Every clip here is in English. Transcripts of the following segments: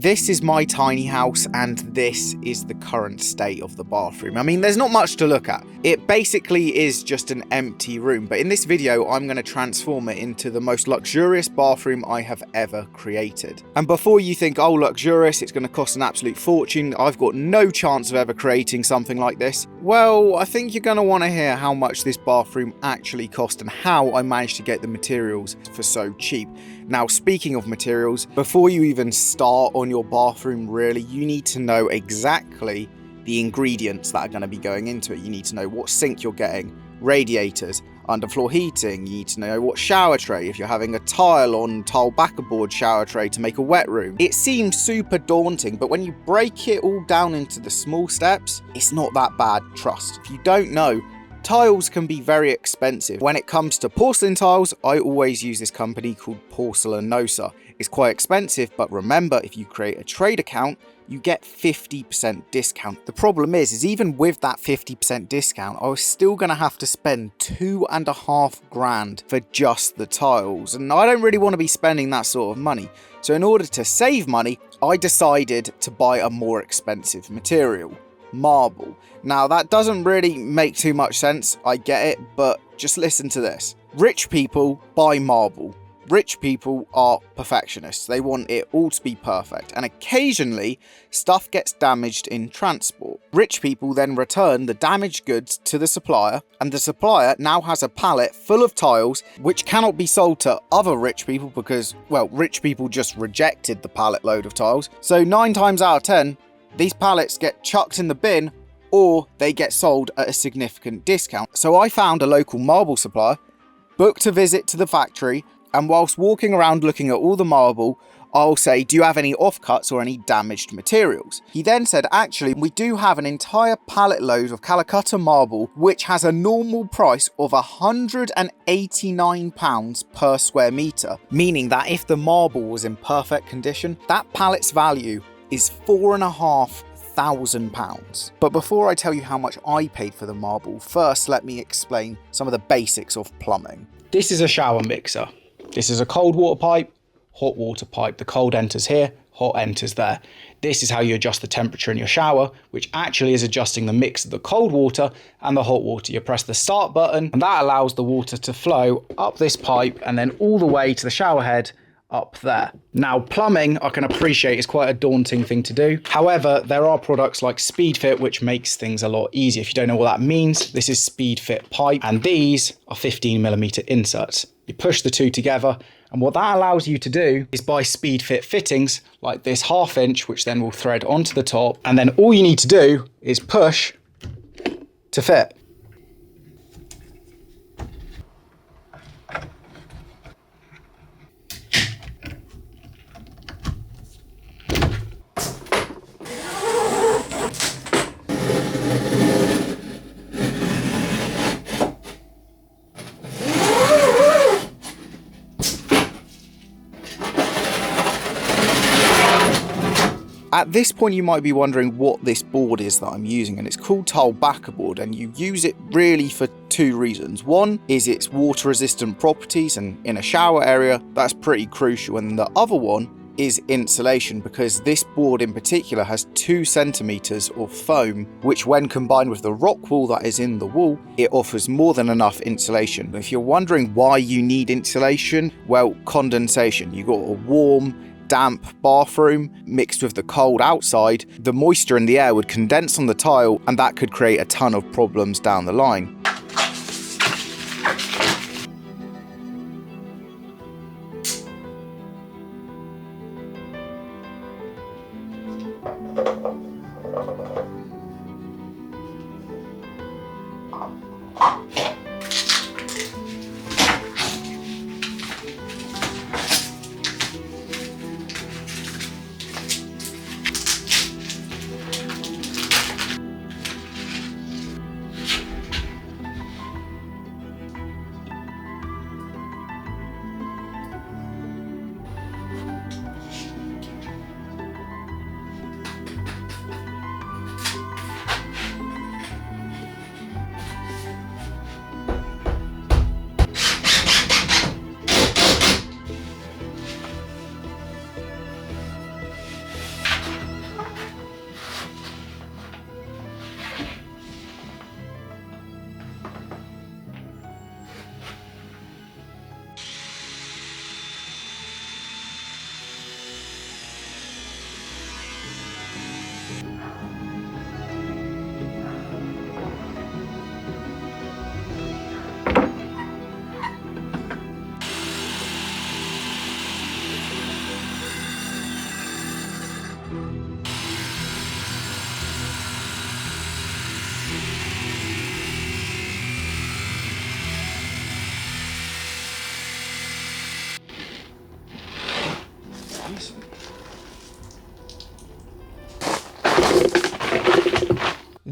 This is my tiny house and this is the current state of the bathroom. I mean, there's not much to look at. It basically is just an empty room, but in this video, I'm going to transform it into the most luxurious bathroom I have ever created. And before you think, oh, luxurious, it's going to cost an absolute fortune, I've got no chance of ever creating something like this. Well, I think you're going to want to hear how much this bathroom actually cost and how I managed to get the materials for so cheap. Now, speaking of materials, before you even start on your bathroom, really, you need to know exactly the ingredients that are going to be going into it. You need to know what sink you're getting, radiators, underfloor heating. You need to know what shower tray, if you're having a tile back-aboard shower tray to make a wet room. It seems super daunting, but when you break it all down into the small steps, it's not that bad, trust. If you don't know, tiles can be very expensive. When it comes to porcelain tiles, I always use this company called Porcelanosa. It's quite expensive, but remember, if you create a trade account, you get 50% discount. The problem is even with that 50% discount, I was still going to have to spend $2.5 grand for just the tiles. And I don't really want to be spending that sort of money. So in order to save money, I decided to buy a more expensive material. Marble. Now that doesn't really make too much sense, I get it, but just listen to this. Rich people buy marble. Rich people are perfectionists. They want it all to be perfect, and occasionally stuff gets damaged in transport. Rich people then return the damaged goods to the supplier, and the supplier now has a pallet full of tiles which cannot be sold to other rich people because, well, rich people just rejected the pallet load of tiles. So 9 times out of 10, these pallets get chucked in the bin or they get sold at a significant discount. So I found a local marble supplier, booked a visit to the factory, and whilst walking around looking at all the marble, I'll say, do you have any offcuts or any damaged materials? He then said, actually, we do have an entire pallet load of Calcutta marble, which has a normal price of £189 per square metre, meaning that if the marble was in perfect condition, that pallet's value is £4,500. But before I tell you how much I paid for the marble, first let me explain some of the basics of plumbing. This is a shower mixer. This is a cold water pipe, hot water pipe. The cold enters here, hot enters there. This is how you adjust the temperature in your shower, which actually is adjusting the mix of the cold water and the hot water. You press the start button and that allows the water to flow up this pipe and then all the way to the shower head up there. Now, plumbing, I can appreciate, is quite a daunting thing to do. However, there are products like SpeedFit, which makes things a lot easier. If you don't know what that means, this is SpeedFit pipe, and these are 15mm inserts. You push the two together, and what that allows you to do is buy SpeedFit fittings, like this 1/2 inch, which then will thread onto the top, and then all you need to do is push to fit. At this point, you might be wondering what this board is that I'm using, and it's called tile back-aboard, and you use it really for 2 reasons. One is its water resistant properties, and in a shower area, that's pretty crucial. And the other one is insulation, because this board in particular has 2 centimeters of foam, which when combined with the rock wool that is in the wall, it offers more than enough insulation. If you're wondering why you need insulation, well, condensation. You've got a warm, damp bathroom mixed with the cold outside, the moisture in the air would condense on the tile and that could create a ton of problems down the line.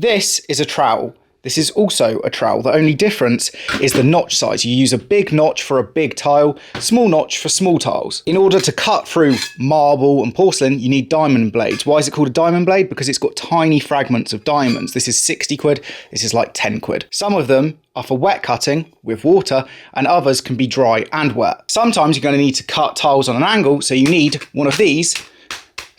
This is a trowel. This is also a trowel. The only difference is the notch size. You use a big notch for a big tile, small notch for small tiles. In order to cut through marble and porcelain, you need diamond blades. Why is it called a diamond blade? Because it's got tiny fragments of diamonds. This is 60 quid, this is like 10 quid. Some of them are for wet cutting with water, and others can be dry and wet. Sometimes you're going to need to cut tiles on an angle, so you need one of these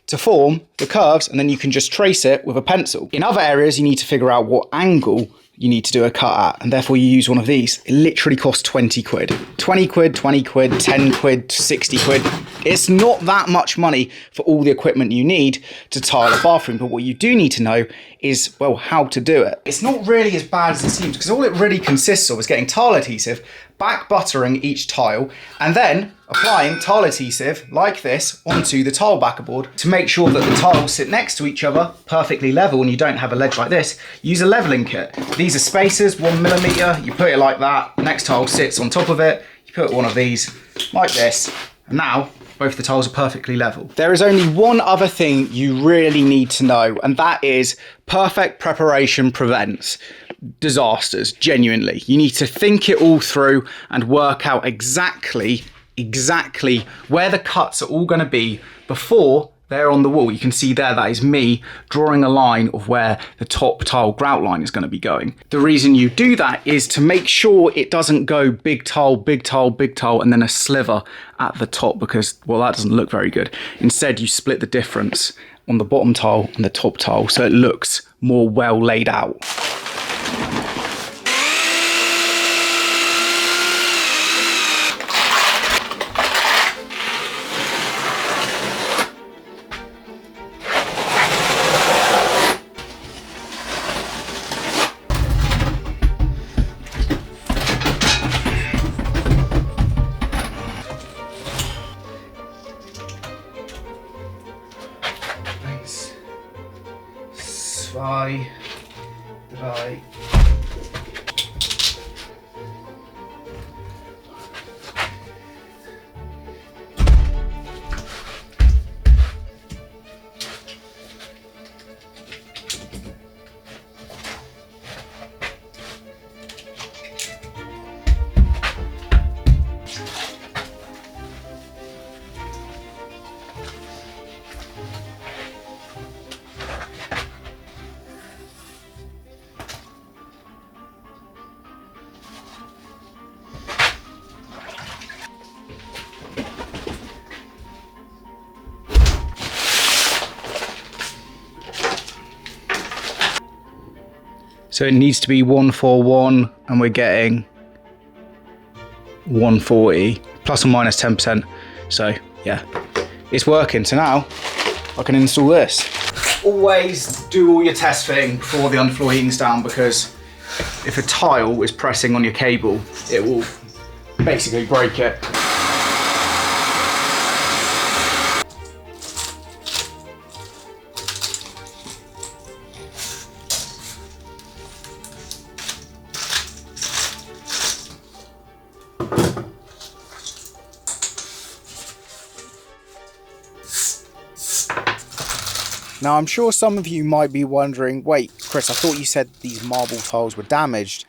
to form the curves, and then you can just trace it with a pencil. In other areas, you need to figure out what angle you need to do a cut at, and therefore you use one of these. It literally costs 20 quid. 20 quid, 20 quid, 10 quid, 60 quid. It's not that much money for all the equipment you need to tile a bathroom, but what you do need to know is, well, how to do it. It's not really as bad as it seems, because all it really consists of is getting tile adhesive, back buttering each tile, and then applying tile adhesive like this onto the tile backer board to make sure that the tiles sit next to each other perfectly level and you don't have a ledge like this. Use a leveling kit. These are spacers, 1mm, you put it like that, next tile sits on top of it, you put one of these like this, and now both the tiles are perfectly level. There is only one other thing you really need to know, and that is perfect preparation prevents disasters, genuinely. You need to think it all through and work out exactly where the cuts are all going to be before they're on the wall. You can see there, that is me drawing a line of where the top tile grout line is going to be going. The reason you do that is to make sure it doesn't go big tile, big tile, big tile, and then a sliver at the top, because, well, that doesn't look very good. Instead, you split the difference on the bottom tile and the top tile, so it looks more well laid out. Zwei, drei. So it needs to be 141 and we're getting 140 plus or minus 10%. So yeah, it's working. So now I can install this. Always do all your test fitting before the underfloor heating's down, because if a tile is pressing on your cable, it will basically break it. Now, I'm sure some of you might be wondering, wait, Chris, I thought you said these marble tiles were damaged,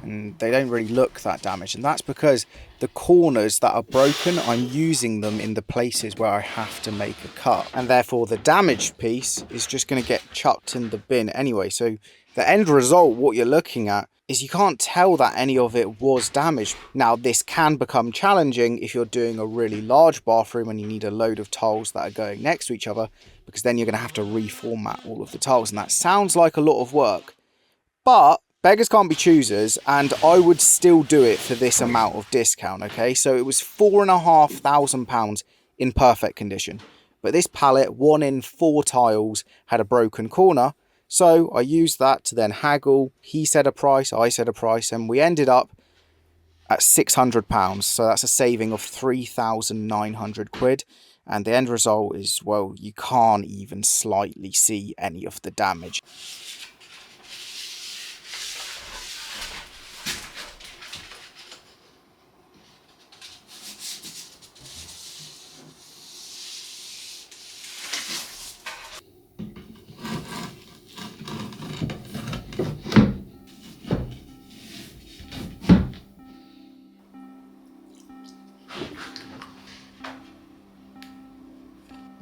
and they don't really look that damaged. And that's because the corners that are broken, I'm using them in the places where I have to make a cut. And therefore, the damaged piece is just going to get chucked in the bin anyway. So the end result, what you're looking at, is you can't tell that any of it was damaged. Now, this can become challenging if you're doing a really large bathroom and you need a load of tiles that are going next to each other, because then you're going to have to reformat all of the tiles, and that sounds like a lot of work. But beggars can't be choosers, and I would still do it for this amount of discount, okay? So it was £4,500 in perfect condition. But this pallet, 1 in 4 tiles, had a broken corner. So I used that to then haggle. He said a price, I said a price, and we ended up at £600. So that's a saving of 3,900 quid. And the end result is, well, you can't even slightly see any of the damage.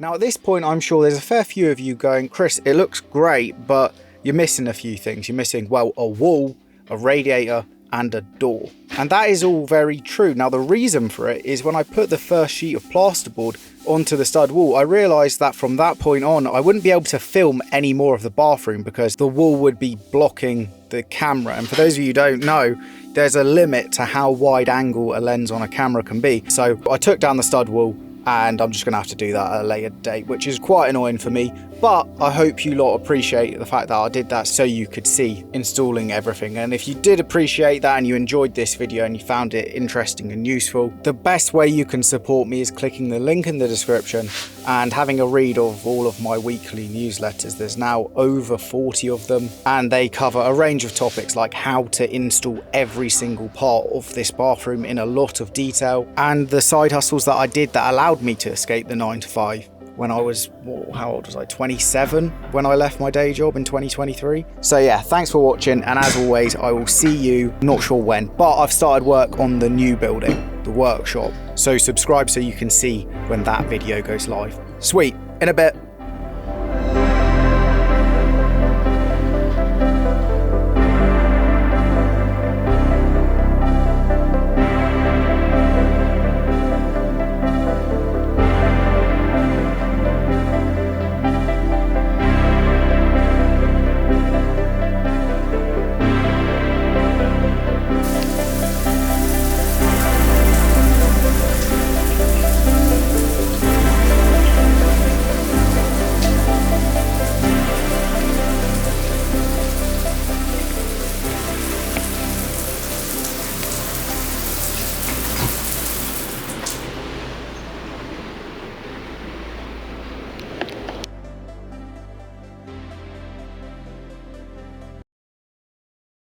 Now at this point, I'm sure there's a fair few of you going, Chris, it looks great, but you're missing a few things. You're missing, well, a wall, a radiator, and a door. And that is all very true. Now the reason for it is when I put the first sheet of plasterboard onto the stud wall, I realised that from that point on I wouldn't be able to film any more of the bathroom because the wall would be blocking the camera. And for those of you who don't know, there's a limit to how wide angle a lens on a camera can be. So I took down the stud wall, and I'm just going to have to do that at a later date, which is quite annoying for me. But I hope you lot appreciate the fact that I did that so you could see installing everything. And if you did appreciate that and you enjoyed this video and you found it interesting and useful, the best way you can support me is clicking the link in the description and having a read of all of my weekly newsletters. There's now over 40 of them, and they cover a range of topics like how to install every single part of this bathroom in a lot of detail, and the side hustles that I did that allowed me to escape the 9 to 5 when I was, how old was I, 27 when I left my day job in 2023. So yeah, thanks for watching, and as always I will see you, not sure when, but I've started work on the new building, the workshop, so subscribe so you can see when that video goes live. Sweet, in a bit.